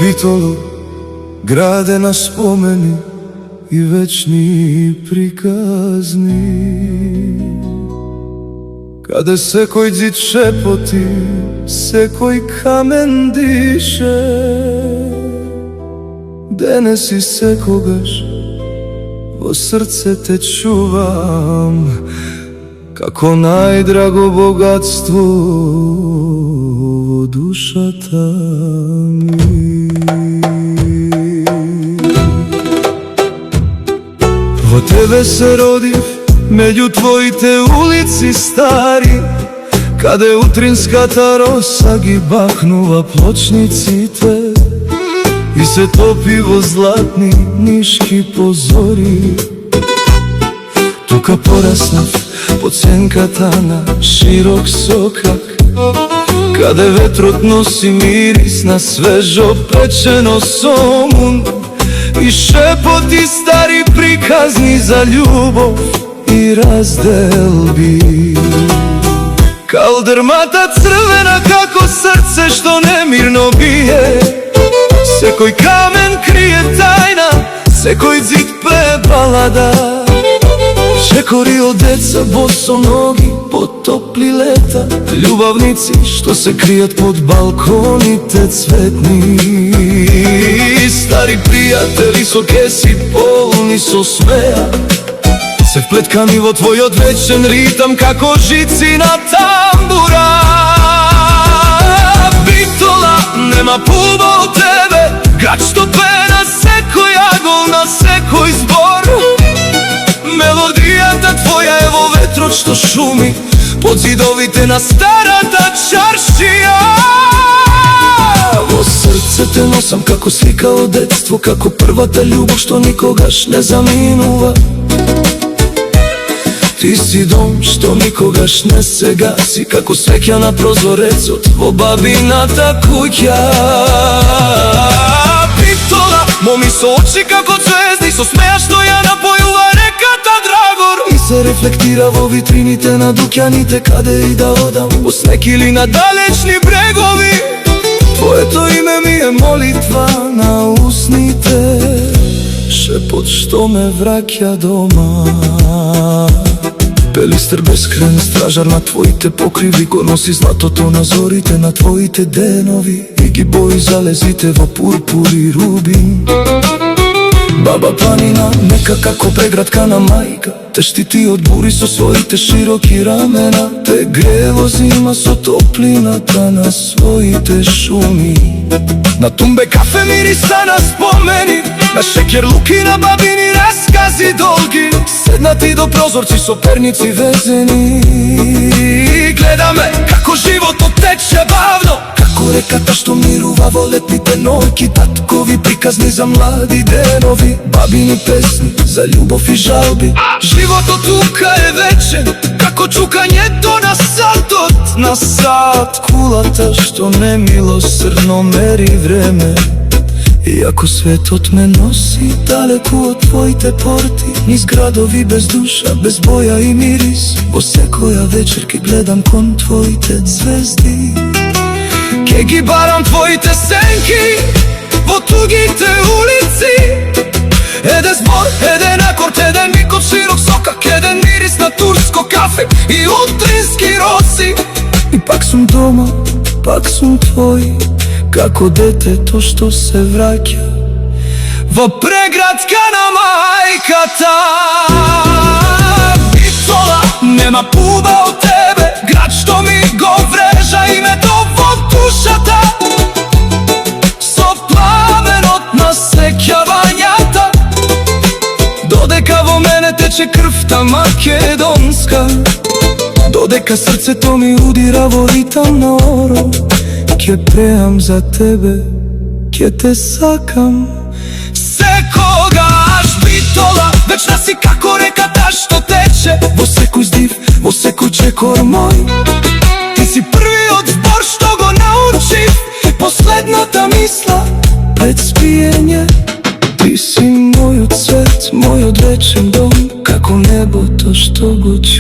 Битоло, градена спомени и вечни приказни, каде секој ѕид шепоти, секој камен дише. Денес и секогаш во срце те чувам, како најдраго богатство во душата ми. Во тебе се родив, меѓу твоите улици стари, каде утринската роса ги бахнува плочниците и се топи во златни нишки позори. Тука пораснав под сенката на широк сокак, каде ветрот носи мирис на свежо печено сомун и шепоти стари приказни за љубов и разделби. Калдрмата црвена како срце што немирно бие, секој камен крие тајна, секој ѕид пее балада. Чекори од деца босоноги по топли лета, љубавници што се кријат под балконите цветни. Стари пријатели со кеси полни со смеа, се вплеткани во твојот вечен ритам како жици на тамбура. Битола, нема пуба од тебе, град што пее на секој агол, на секој збор. Мелодијата твоја е во ветрот што шуми под зидовите на старата чаршија. Во срце те носам како слика од детство, како првата љубов што никогаш не заминува. Ти си дом што никогаш не се гаси, како свеќа на прозорецот во бабината куќа. Битола, моми со очи како звезди, со смеа што ја напојува реката Драгор и се рефлектира во витрините на дуќаните, каде и да одам, во снег или на далечни брегови. Твоето име ми е молитва на усните, шепот што ме враќа дома. Пелистер бескраен стражар на твоите покриви, го носи златото на зорите на твоите денови и ги бои залезите во пурпур и рубин. Баба планина, мека како преградка на мајка, те штити од бури со своите широки рамена, те грее во зима со топлината на своите шуми. На тумбе кафе мириса на спомени, на шекер луки, на бабини раскази долги, седнати до прозорци со перници везени. Гледаме како животот тече бавно, како реката што мирува во летните ноќи, таткови приказни за млади денови, бабини песни за љубов и жалби. Животот тука е вечен, како чукањето на сатот, на сат кулата што немилосрдно мери време. Иако светот ме носи далеку од твоите порти, низ градови без душа, без боја и мирис, во секоја вечер ке гледам кон твоите звезди. Ке ги барам твоите сенки во тугите улици, еден збор, еден акорд, еден миг од широк сокак, еден мирис на турско кафе и утрински роси. И пак сум дома, пак сум твој, како детето што се враќа во преградка на мајката. Битола, нема пуба од тебе, град што ми го врежа името во душата, со пламенот на сеќавањата, додека во мене тече крвта македонска, додека срцето ми удира во ритам на оро. Ке пеам за тебе, ке те сакам секогаш. Битола, вечна си како реката што тече во секој здив, во секој чекор мој. Ти си првиот збор што го научив, последната мисла пред спиење. Ти си мојот свет, мојот вечен дом, како небото што го чувам.